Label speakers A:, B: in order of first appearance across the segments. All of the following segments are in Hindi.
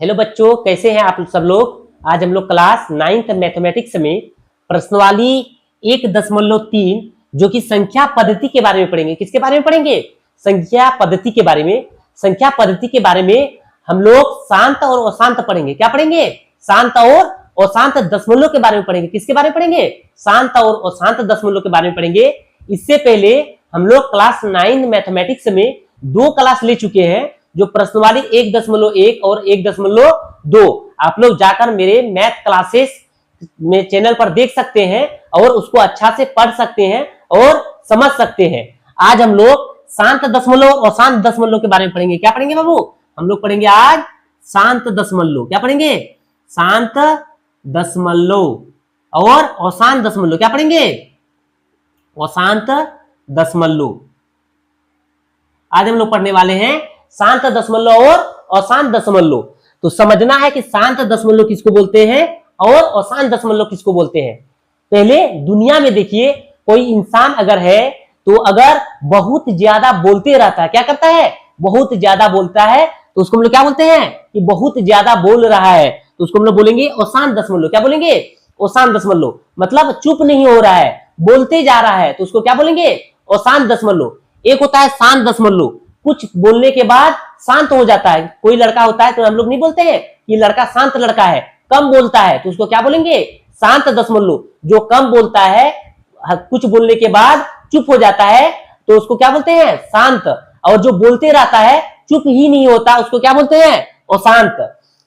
A: हेलो बच्चों, कैसे हैं आप सब लोग। आज हम लोग क्लास 9th मैथमेटिक्स में प्रश्नवाली 1.3 जो कि संख्या पद्धति के बारे में पढ़ेंगे। किसके बारे में पढ़ेंगे? संख्या पद्धति के बारे में। संख्या पद्धति के बारे में हम लोग शांत और अशांत पढ़ेंगे। क्या पढ़ेंगे? शांत और अशांत दशमलव के बारे में पढ़ेंगे। किसके बारे में पढ़ेंगे? शांत और अशांत दशमलव के बारे में पढ़ेंगे। इससे पहले हम लोग क्लास 9 मैथमेटिक्स में 2 क्लास ले चुके हैं, जो प्रश्नवाली 1.1 और 1.2 आप लोग जाकर मेरे मैथ क्लासेस में चैनल पर देख सकते हैं और उसको अच्छा से पढ़ सकते हैं और समझ सकते हैं। आज हम लोग शांत दशमलव और अशांत दशमलव के बारे में पढ़ेंगे। क्या पढ़ेंगे बाबू? हम लोग पढ़ेंगे आज शांत दशमलव। क्या पढ़ेंगे? शांत दशमलव और अशांत दशमलव। क्या पढ़ेंगे? अशांत दशमलव। आज हम लोग पढ़ने वाले हैं शांत दशमलव और अशांत दशमलव। तो समझना है कि शांत दशमलव किसको बोलते हैं और अशांत दशमलव किसको बोलते हैं। पहले दुनिया में देखिए, कोई इंसान अगर है तो अगर बहुत ज्यादा बोलते रहता है, क्या करता है? बहुत ज्यादा बोलता है, तो उसको हम लोग क्या बोलते हैं कि बहुत ज्यादा बोल रहा है, तो उसको हम लोग बोलेंगे अशांत दशमलव। क्या बोलेंगे? अशांत दशमलव। मतलब चुप नहीं हो रहा है, बोलते जा रहा है, तो उसको क्या बोलेंगे? अशांत दशमलव। एक होता है शांत दशमलव, कुछ बोलने के बाद शांत हो जाता है। कोई लड़का होता है तो हम लोग नहीं बोलते हैं कि लड़का शांत लड़का है, कम बोलता है, तो उसको क्या बोलेंगे? शांत दशमलव। जो कम बोलता है, कुछ बोलने के बाद चुप हो जाता है, तो उसको क्या बोलते हैं? शांत। और जो बोलते रहता है, चुप ही नहीं होता, उसको क्या बोलते हैं? अशांत।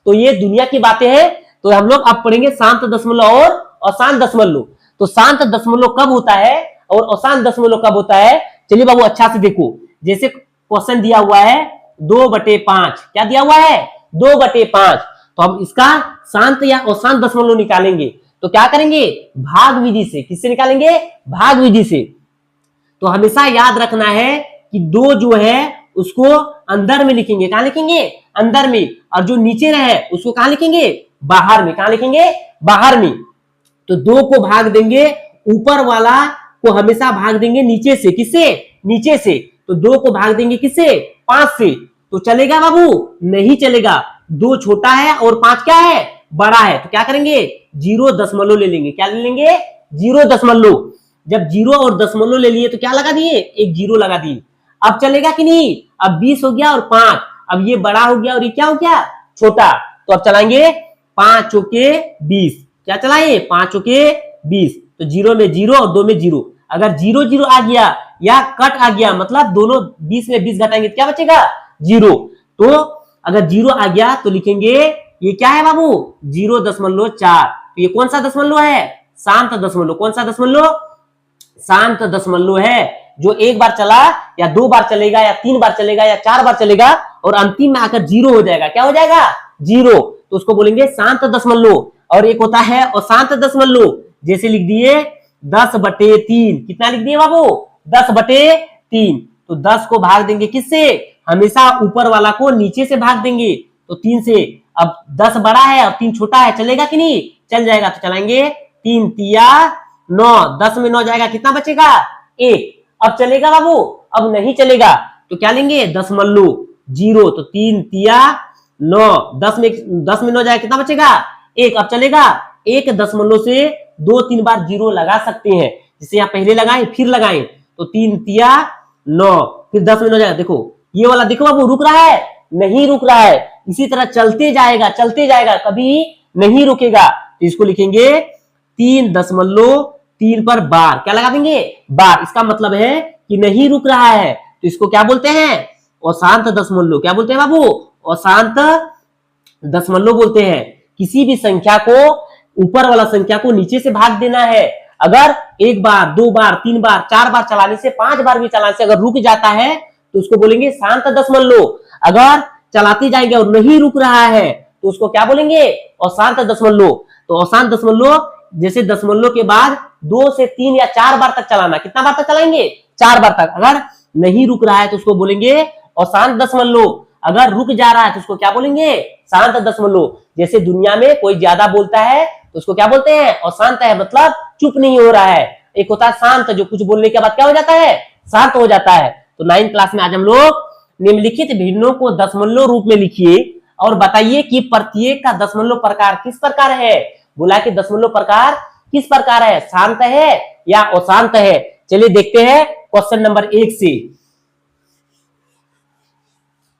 A: तो ये दुनिया की बातें हैं। तो हम लोग अब पढ़ेंगे शांत दशमलव और अशांत दशमलव। तो शांत दशमलव कब होता है और अशांत दशमलव कब होता है? चलिए बाबू अच्छा से देखो। जैसे क्वेश्चन दिया हुआ है 2/5। क्या दिया हुआ है? 2/5। तो हम इसका शांत या अशांत दशमलव निकालेंगे तो क्या करेंगे? भाग विधि से। किससे निकालेंगे? भाग विधि से। तो हमेशा याद रखना है कि 2 जो है उसको अंदर में लिखेंगे। कहां लिखेंगे? अंदर में। और जो नीचे रहे उसको कहां लिखेंगे? बाहर में। कहां लिखेंगे? बाहर में। तो 2 को भाग देंगे, ऊपर वाला को हमेशा भाग देंगे नीचे से। किससे? नीचे से। तो 2 को भाग देंगे किससे? 5 से। तो चलेगा बाबू? नहीं चलेगा। 2 छोटा है और 5 क्या है? बड़ा है। तो क्या करेंगे? 0 दशमलव ले लेंगे। क्या ले लेंगे? 0 दशमलव। जब 0 और दशमलव ले लिए तो क्या लगा दिए? एक 0 लगा दिए। अब चलेगा कि नहीं? अब 20 हो गया और 5। अब ये बड़ा हो गया और ये क्या हो गया? छोटा। तो अब चलाएंगे 5 चौके 20। क्या चलाए? 5 चौके 20। तो 0 में 0 और 2 में 0। अगर 0 0 आ गया या कट आ गया, मतलब दोनों 20 में 20 घटाएंगे तो क्या बचेगा? 0। तो अगर 0 आ गया तो लिखेंगे ये क्या है बाबू? 0.4। तो ये कौन सा दशमलव है? शांत दशमलव। कौन सा दशमलव? शांत दशमलव है, जो एक बार चला या 2 बार चलेगा या 3 बार चलेगा या 4 बार चलेगा और अंतिम में आकर 0 हो जाएगा। क्या हो जाएगा? 0। तो उसको बोलेंगे शांत दशमलव। और एक होता है अशांत दशमलव। जैसे लिख दिए 10/3। कितना लिख दिए बाबू? 10/3। तो 10 को भाग देंगे किससे? हमेशा ऊपर वाला को नीचे से भाग देंगे, तो 3 से। अब 10 बड़ा है और 3 छोटा है, चलेगा कि नहीं? चल जाएगा। तो चलाएंगे 3 तिया 9। 10 में 9 जाएगा, कितना बचेगा? 1। अब चलेगा बाबू? अब नहीं चलेगा। तो क्या लेंगे? दशमलव 0। तो 3 तिया 9। 10 में 9 जाएगा, कितना बचेगा? 1। अब चलेगा? 1 दशमलव से 2-3 बार 0 लगा सकते हैं। जिसे यहाँ पहले लगाएं फिर लगाएं, तो 3 तिया 9, फिर 10 में 9 जाएगा। देखो ये वाला, देखो बाबू रुक रहा है? नहीं रुक रहा है। इसी तरह चलते जाएगा, कभी नहीं रुकेगा। तो इसको लिखेंगे 3.3 पर बार। क्या लगा देंगे? बार। इसका मतलब है कि नहीं रुक रहा है। तो इसको क्या बोलते हैं? अशांत दशमलव। क्या बोलते हैं बाबू? अशांत दशमलव बोलते हैं। किसी भी संख्या को, ऊपर वाला संख्या को नीचे से भाग देना है। अगर 1 बार 2 बार 3 बार 4 बार चलाने से, 5 बार भी चलाने से अगर रुक जाता है तो उसको बोलेंगे शांत दशमलव। अगर चलाते जाएंगे और नहीं रुक रहा है तो उसको क्या बोलेंगे? अशांत दशमलव। तो अशांत दशमलव, जैसे दशमलव के बाद 2 से 3 या 4 बार तक चलाना। कितना बार तक चलाएंगे? 4 बार तक। अगर नहीं रुक रहा है तो उसको बोलेंगे अशांत दशमलव। अगर रुक जा रहा है तो उसको क्या बोलेंगे? शांत दशमलव। जैसे दुनिया में कोई ज्यादा बोलता है तो उसको क्या बोलते हैं? अशांत है, मतलब चुप नहीं हो रहा है। एक होता है शांत, जो कुछ बोलने के बाद क्या हो जाता है? शांत हो जाता है। तो 9th क्लास में आज हम लोग निम्नलिखित भिन्नों को दशमलव रूप में लिखिए और बताइए कि प्रत्येक का दशमलव प्रकार किस प्रकार है। बोला कि दशमलव प्रकार किस प्रकार है, शांत है या अशांत है। चलिए देखते हैं क्वेश्चन नंबर 1 से।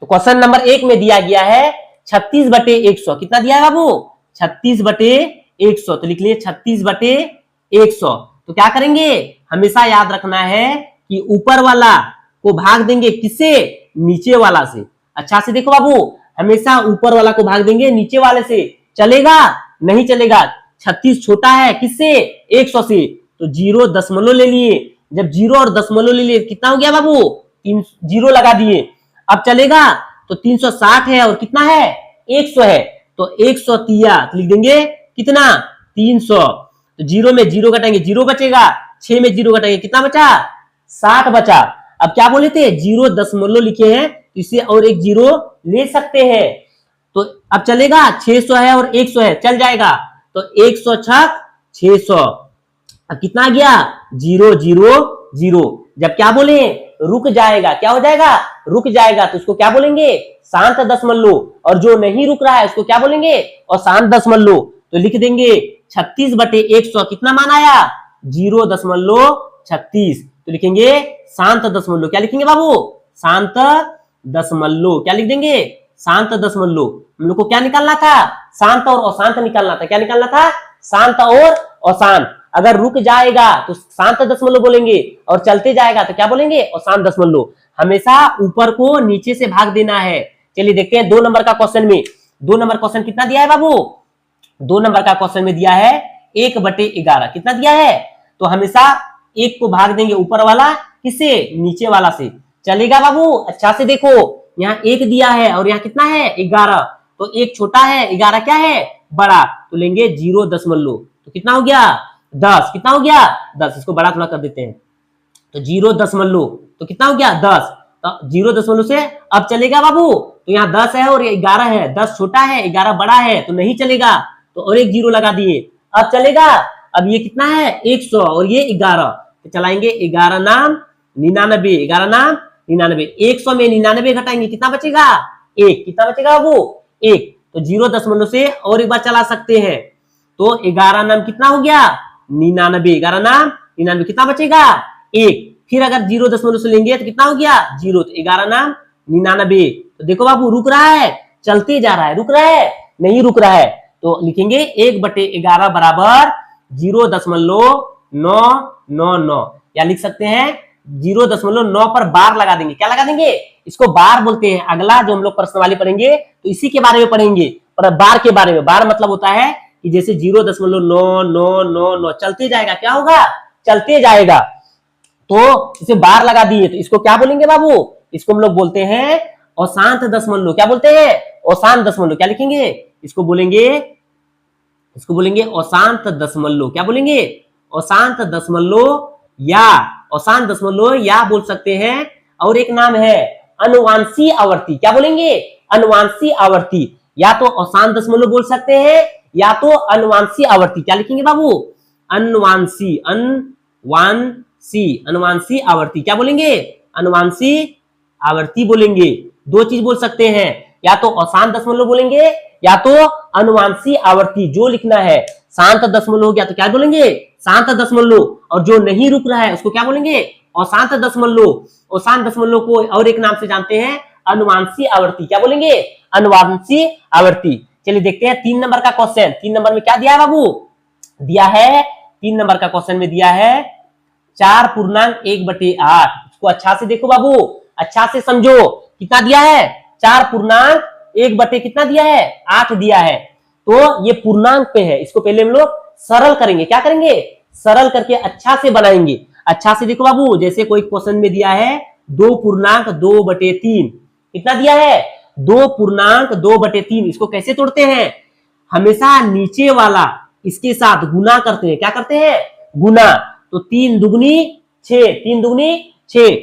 A: तो क्वेश्चन नंबर 1 में दिया गया है 36/100। कितना दिया है बाबू, 36/100। तो लिख लिए 36/100। तो क्या करेंगे, हमेशा याद रखना है कि ऊपर वाला को भाग देंगे किससे, नीचे वाला से। अच्छा से देखो बाबू, हमेशा ऊपर वाला को भाग देंगे नीचे वाले से। चलेगा, नहीं चलेगा। 36 छोटा है किससे, 100 से, तो 0 दशमलव ले लिए। जब 0 और दशमलव ले लिए कितना हो गया बाबू, 3 0 लगा दिए। अब चलेगा तो 360 है और कितना है, 100 है। तो 100 तिया लिख देंगे कितना, 300। तो 0 में 0 घटाएंगे 0 बचेगा, 6 में 0 घटाएंगे कितना बचा, 60 बचा। अब क्या बोले थे, 0 दशमलव लिखे हैं, इसे और एक 0 ले सकते हैं। तो अब चलेगा, 600 है और 100 है, चल जाएगा। तो 100 छक 600। अब कितना गया, 0 0 0। जब क्या बोले, रुक जाएगा, क्या हो जाएगा, रुक जाएगा, तो उसको क्या बोलेंगे, शांत दशमलव। और जो नहीं रुक रहा है उसको क्या बोलेंगे, अशांत दशमलव। तो लिख देंगे 36/100 कितना मान आया, 0.36। तो लिखेंगे शांत दशमलव। क्या लिखेंगे बाबू, शांत दशमलव। क्या लिख देंगे, शांत दशमलव। हम लोग को क्या निकालना था, शांत और अशांत निकालना था। क्या निकालना था, शांत और अशांत। अगर रुक जाएगा तो शांत दशमलव बोलेंगे, और चलते जाएगा तो क्या बोलेंगे, अशांत दशमलव। हमेशा ऊपर को नीचे से भाग देना है। चलिए देखते हैं 2 नंबर का क्वेश्चन में। 2 नंबर क्वेश्चन कितना दिया है बाबू, 2 नंबर का क्वेश्चन में दिया है 1/11। कितना दिया है, तो हमेशा 1 को भाग देंगे ऊपर वाला किससे, नीचे वाला से। चलेगा बाबू, अच्छा से देखो, यहाँ 1 दिया है और यहाँ कितना है, 11। तो 1 छोटा है, 11 क्या है, बड़ा। तो लेंगे 0 दशमलव। तो कितना हो गया, 10। कितना हो गया, 10। इसको बड़ा थोड़ा कर देते हैं। तो 0 दशमलव, तो कितना हो गया, 10। तो 0 दशमलव से अब चलेगा बाबू, तो यहाँ 10 है और 11 है। 10 छोटा है, 11 बड़ा है, तो नहीं चलेगा। तो और एक 0 लगा दिए। अब चलेगा, अब ये कितना है, 100 और ये 11। तो चलाएंगे 11 नाम 99, 11 नाम 99। 100 में 99 घटाएंगे कितना बचेगा, 1। कितना बचेगा बाबू, 1। तो 0 दशमलव से और एक बार चला सकते हैं। तो 11 नाम कितना हो गया, 99। 11 नाम 99, कितना बचेगा, 1। फिर अगर 0 दशमलव से लेंगे तो कितना हो गया, 0। तो 11 नाम 99। तो देखो बाबू, रुक रहा है, चलते जा रहा है, रुक रहा है, नहीं रुक रहा है। तो लिखेंगे 1/11 बराबर 0.999, या लिख सकते हैं 0.9 पर बार लगा देंगे। क्या लगा देंगे, इसको बार बोलते हैं। अगला जो हम लोग प्रश्नावली पढ़ेंगे तो इसी के बारे में पढ़ेंगे, पर बार के बारे में। बार मतलब होता है कि जैसे 0.9999 चलते जाएगा, क्या होगा, चलते जाएगा। तो इसे बार लगा दिए, तो इसको क्या बोलेंगे बाबू, इसको हम लोग बोलते हैं अशांत दशमलव। क्या बोलते हैं, अशांत दशमलव। क्या लिखेंगे, इसको बोलेंगे अशांत दशमलव। क्या बोलेंगे, अशांत दशमलव, या अशांत दशमलव, या बोल सकते हैं। और एक नाम है अनुवांशीय आवर्ती। क्या बोलेंगे, अनुवांशीय आवर्ती। या तो अशांत दशमलव बोल सकते हैं, या तो अनुवांशीय आवर्ती। क्या लिखेंगे बाबू, अनुवांशीय, अनुवांशीय आवर्ती। क्या बोलेंगे, अनुवांशीय आवर्ती बोलेंगे। 2 चीज बोल सकते हैं, या तो अशांत दशमलव बोलेंगे, या तो अनुवांशीय आवर्ती। जो लिखना है, शांत दशमलव हो गया तो क्या बोलेंगे, शांत दशमलव। और जो नहीं रुक रहा है उसको क्या बोलेंगे, अशांत दशमलव। अशांत दशमलव को और एक नाम से जानते हैं, अनुवांशीय आवर्ती। क्या बोलेंगे, अनुवांशीय आवर्ती। चलिए देखते हैं 3 नंबर का क्वेश्चन। 3 नंबर में क्या दिया है बाबू, दिया है 3 नंबर का क्वेश्चन में दिया है 4.1/8। इसको अच्छा से देखो बाबू, अच्छा से समझो। कितना दिया है, 4.1 कितना दिया है, 8 दिया है। तो ये पूर्णांक पे है, इसको पहले हम लोग सरल करेंगे। क्या करेंगे, सरल करके अच्छा से बनाएंगे। अच्छा से देखो बाबू, जैसे कोई क्वेश्चन में दिया है 2.2/3। कितना दिया है, 2.2/3। इसको कैसे तोड़ते हैं, हमेशा नीचे वाला इसके साथ गुना करते हैं। क्या करते हैं, गुना। तो 3 दुगनी 6, 3 दुगनी 6,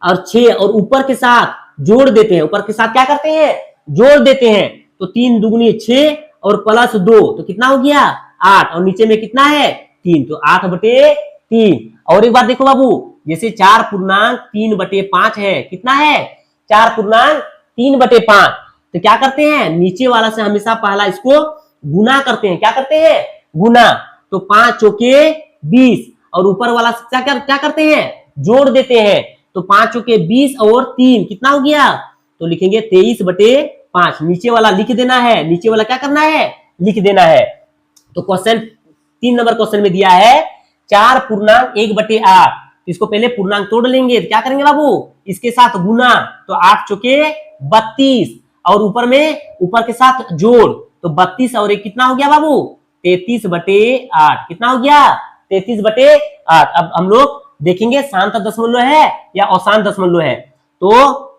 A: और 6 और ऊपर के साथ जोड़ देते हैं। ऊपर के साथ क्या करते हैं, जोड़ देते हैं। तो 3 दुगनी 6 और +2, तो कितना हो गया, 8। और नीचे में कितना है, 3। तो 8/3। और एक बार देखो बाबू, जैसे 4.3/5 है। कितना है, 4.3/5। तो क्या करते हैं, नीचे वाला से हमेशा पहला इसको गुना करते हैं। क्या करते हैं, गुना। तो 5 चौके 20 और ऊपर वाला से क्या करते हैं, जोड़ देते हैं। तो 5 चौके 20 और 3 कितना हो गया, तो लिखेंगे 23/5। नीचे वाला लिख देना है, नीचे वाला क्या करना है, लिख देना है। तो क्वेश्चन 3 नंबर क्वेश्चन में दिया है 4 पूर्णांक 1/8। इसको पहले पूर्णांक तोड़ लेंगे, तो क्या करेंगे बाबू, इसके साथ गुना। तो 8 चौके 32 और ऊपर के साथ जोड़। तो 32 और 1 कितना हो गया बाबू, 33/8। कितना हो गया, 33/8। अब हम लोग देखेंगे शांत दशमलव है या अशांत दशमलव है। तो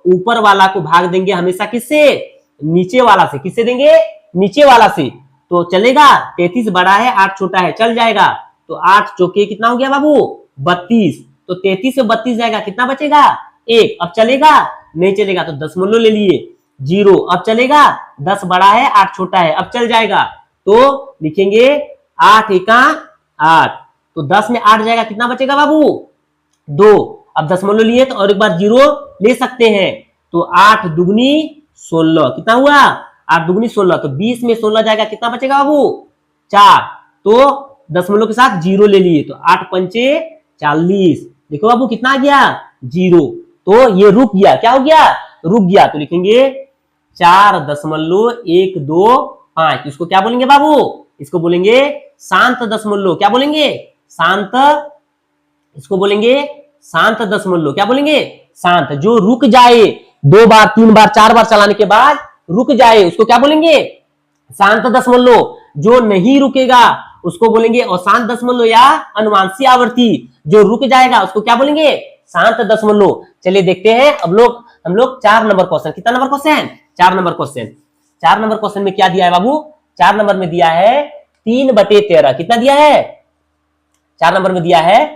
A: ऊपर वाला को भाग देंगे हमेशा किससे, नीचे वाला से। किससे देंगे, नीचे वाला से। तो चलेगा, 33 बड़ा है 8 छोटा है, चल जाएगा। तो 8 चौके कितना हो गया बाबू, 32। तो 33 से 32 जाएगा, कितना बचेगा, 1। अब चलेगा, नहीं चलेगा। तो दशमलव ले लिए 0। अब चलेगा, 10 बड़ा है 8 छोटा है, अब चल जाएगा। तो लिखेंगे 8 एका 8। तो 10 में 8 जाएगा, कितना बचेगा बाबू, 2। अब दशमलव लिए तो और एक बार 0 ले सकते हैं। तो 8 दुगनी 16, कितना हुआ, 8 दुगनी 16। तो 20 में 16 जाएगा, कितना बचेगा बाबू, 4। तो दशमलव के साथ 0 ले लिए। तो 8 पंचे 40। देखो बाबू कितना आ गया, 0। तो ये रुक गया, क्या हो गया, रुक गया। तो लिखेंगे 4.125। इसको क्या बोलेंगे बाबू, इसको बोलेंगे शांत दशमलव। क्या बोलेंगे, शांत। इसको बोलेंगे शांत दशमलव। क्या बोलेंगे, शांत। जो रुक जाए 2 बार 3 बार 4 बार चलाने के बाद रुक जाए, उसको क्या बोलेंगे, शांत दशमलव। जो नहीं रुकेगा उसको बोलेंगे अशांत दशमलव या अनुवांशिक आवर्ती। जो रुक जाएगा उसको क्या बोलेंगे, शांत दशमलव। चलिए देखते हैं हम लोग 4 नंबर क्वेश्चन। कितना number question, 4 number question. 4 number question में क्या दिया है बाबू, 4 नंबर में दिया है 3/13। कितना दिया है, 4 नंबर में दिया है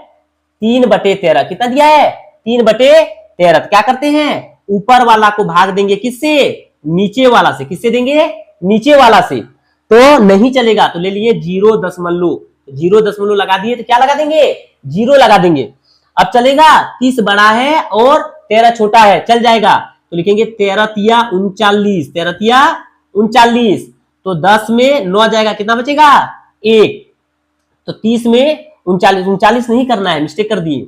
A: 3/13। कितना दिया है, 3/13। क्या करते हैं, ऊपर वाला को भाग देंगे किससे, नीचे वाला से। किससे देंगे, नीचे वाला से। तो नहीं चलेगा, तो ले लिए 0.0 लगा दिए। तो क्या लगा देंगे, 0 लगा देंगे। अब चलेगा, 30 बड़ा है और 13 छोटा है, चल जाएगा। तो लिखेंगे 13 तिया 39। 13 तिया 39। तो 10 में 9 जाएगा, कितना बचेगा, 1। तो 30 में 39 नहीं करना है, मिस्टेक कर दिए।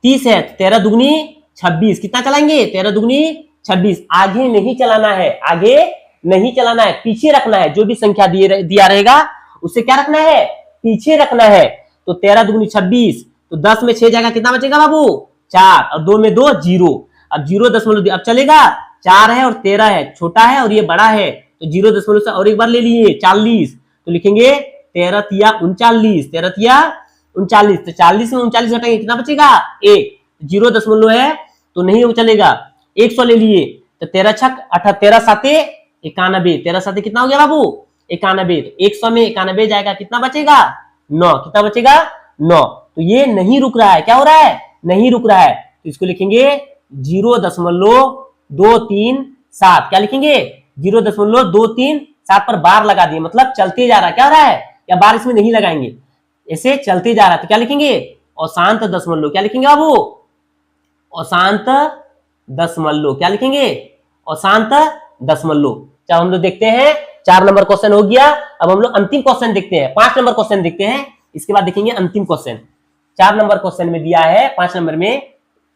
A: 30 है, 13 दुगनी 26। कितना चलाएंगे, 13 दुगनी 26। आगे नहीं चलाना है, आगे नहीं चलाना है, पीछे रखना है। जो भी संख्या दिया रहेगा उसे क्या रखना है, पीछे रखना है। तो 13 दुगनी 26। तो 10 में 6 जाएगा, कितना बचेगा बाबू, 4। और 2 में 2 0। अब 0.0 अब चलेगा, 4 है और 13 है, छोटा है और ये बड़ा है। तो 0.0 से और एक बार ले लिए 40। तो लिखेंगे 13 तिया 39। 13 तिया 39। तो 40 में 39 घटाएंगे, कितना बचेगा, 1। 0.0 है तो नहीं चलेगा, 100 ले लिए। तो 13 छक 13 साते 91। 13 साते कितना हो गया बाबू, 91। तो 100 में 91 जाएगा, कितना बचेगा, 9। कितना बचेगा, 9। तो ये नहीं रुक रहा है, क्या हो रहा है, नहीं रुक रहा है। तो इसको लिखेंगे 0.237। क्या लिखेंगे, 0.237 पर बार लगा दिए, मतलब चलते जा रहा है। क्या हो रहा है, या बार इसमें नहीं लगाएंगे, ऐसे चलते जा रहा है। तो क्या लिखेंगे, अशांत दशमलव। क्या लिखेंगे बाबू, अशांत दशमलव। क्या लिखेंगे, अशांत दशमलव। चलो हम लोग देखते हैं 4 नंबर क्वेश्चन हो गया। अब हम लोग अंतिम क्वेश्चन देखते हैं, 5 नंबर क्वेश्चन देखते हैं। इसके बाद देखेंगे अंतिम क्वेश्चन। 4 नंबर क्वेश्चन में दिया है, 5 नंबर में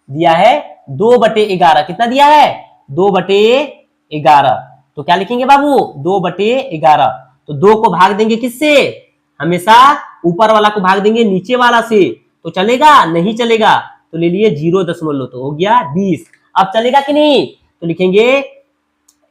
A: दिया है 2/11। कितना दिया है, 2/11। तो क्या लिखेंगे बाबू, 2/11। तो 2 को भाग देंगे किससे, हमेशा ऊपर वाला को भाग देंगे नीचे वाला से। तो चलेगा, नहीं चलेगा। तो ले लिए 0.0। तो हो गया 20। अब चलेगा कि नहीं, तो लिखेंगे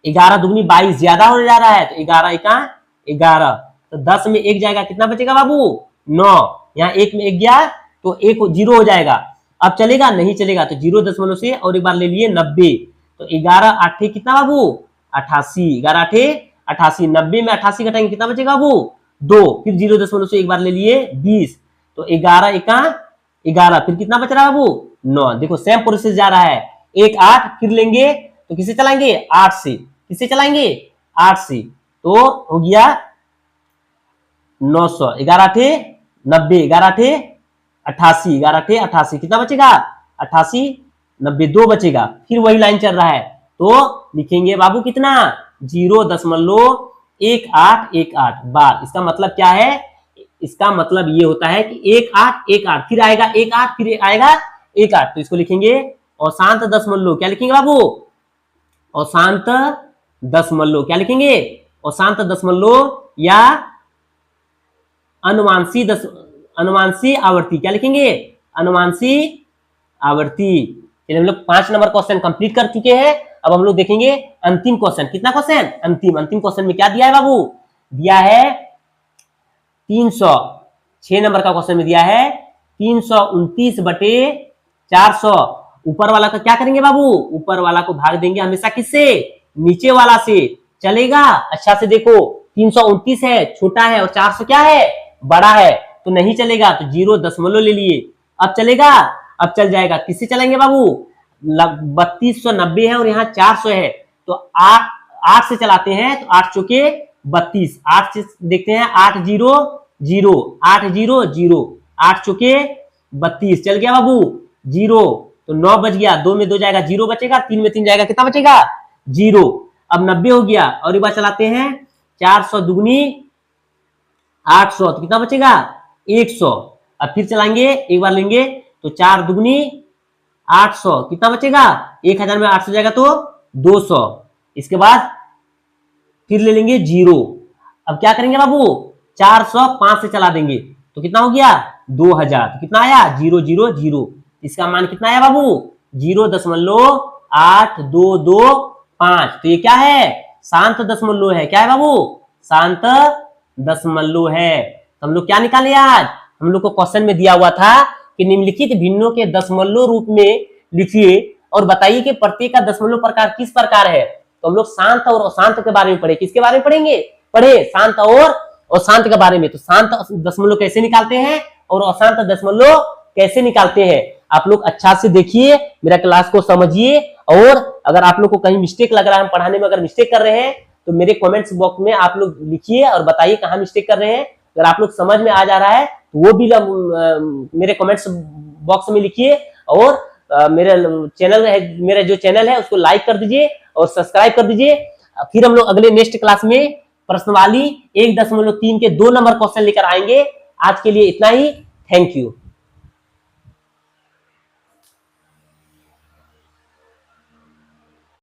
A: 11 दुगनी 22, ज्यादा हो जा रहा है। तो 11 एका 11। तो 10 में 1 जाएगा, कितना बचेगा बाबू, 9। यहाँ 1 में 1 गया तो 1 0 हो जाएगा। अब चलेगा, नहीं चलेगा। तो 0.0 से और एक बार ले लिए 90। तो 11 8 कितना बाबू, 88। 11 8 88। 90 में 88 घटाएंगे, कितना बचेगा बाबू, 2। फिर 0.0 से एक बार ले लिए 20। तो 11 एका 11। फिर कितना बच रहा है बाबू, 9। देखो सेम प्रोसेस जा रहा है, 1 8। फिर लेंगे तो किसे चलाएंगे, 8 से। किसे चलाएंगे, 8 से। तो हो गया 900। 11 8 90। 11 8 88। 11 8 88। कितना बचेगा, 88 90, 2 बचेगा। फिर वही लाइन चल रहा है, तो लिखेंगे बाबू कितना 0.1818 बार। इसका मतलब क्या है, इसका मतलब ये होता है कि 1818 फिर आएगा 18 फिर आएगा 18, तो इसको लिखेंगे अशांत दशमलव। क्या लिखेंगे बाबू, अशांत दशमलव। क्या लिखेंगे, अशांत दशमलव या अनुमानसी आवर्ती। क्या लिखेंगे, अनुमानसी आवर्ती। चलिए हम लोग 5 नंबर क्वेश्चन कंप्लीट कर चुके हैं। अब हम लोग देखेंगे अंतिम क्वेश्चन। कितना क्वेश्चन, अंतिम क्वेश्चन में क्या दिया है बाबू, दिया है 300। 6 नंबर का क्वेश्चन में दिया है 329/400। ऊपर वाला का क्या करेंगे बाबू, ऊपर वाला को भाग देंगे हमेशा किससे, नीचे वाला से। चलेगा, अच्छा से देखो 329 है छोटा है और 400 क्या है, बड़ा है, तो नहीं चलेगा, तो 0 ले लिए। अब चलेगा, अब चल जाएगा। किससे चलेंगे बाबू, 3290 है और यहाँ 400 है, तो 8 से चलाते हैं, तो 8 चौके 32। 8 से देखते हैं, 8 0 0 8 0 0 8 चौके 32। चल गया बाबू 0, तो 9 बच गया। 2 में 2 जाएगा 0 बचेगा, 3 में 3 जाएगा कितना बचेगा 0। अब 90 हो गया और एक बार चलाते हैं, 400 दुगनी 800, तो कितना बचेगा 100। अब फिर चलाएंगे, एक बार लेंगे, तो 4 दुगनी 800, कितना बचेगा 1000 में 800 जाएगा तो 200। इसके बाद फिर ले लेंगे 0। अब क्या करेंगे बाबू, 400 5 से चला देंगे, तो कितना हो गया 2000। तो कितना आया 000। इसका मान कितना आया बाबू 0.8225। तो ये क्या है, शांत दशमलव है। क्या है बाबू, शांत दशमलव है। तो हम लोग क्या निकाले आज, हम लोग को क्वेश्चन में दिया हुआ था कि निम्नलिखित भिन्नों के दशमलव रूप में लिखिए और बताइए कि प्रत्येक का दशमलव प्रकार किस प्रकार है। तो हम लोग शांत और अशांत के बारे में पढ़े। किसके बारे में पढ़े, शांत और अशांत के बारे में। तो शांत दशमलव कैसे निकालते हैं और अशांत दशमलव कैसे निकालते हैं, आप लोग अच्छा से देखिए, मेरा क्लास को समझिए। और अगर आप लोग को कहीं मिस्टेक लग रहा है, हम पढ़ाने में अगर मिस्टेक कर रहे हैं, तो मेरे कमेंट्स बॉक्स में आप लोग लिखिए और बताइए कहाँ मिस्टेक कर रहे हैं। अगर आप लोग समझ में आ जा रहा है तो वो भी मेरे कमेंट्स बॉक्स में लिखिए। और मेरा जो चैनल है उसको लाइक कर दीजिए और सब्सक्राइब कर दीजिए। फिर हम लोग अगले नेक्स्ट क्लास में प्रश्नवाली 1.3 के 2 नंबर क्वेश्चन लेकर आएंगे। आज के लिए इतना ही, थैंक यू।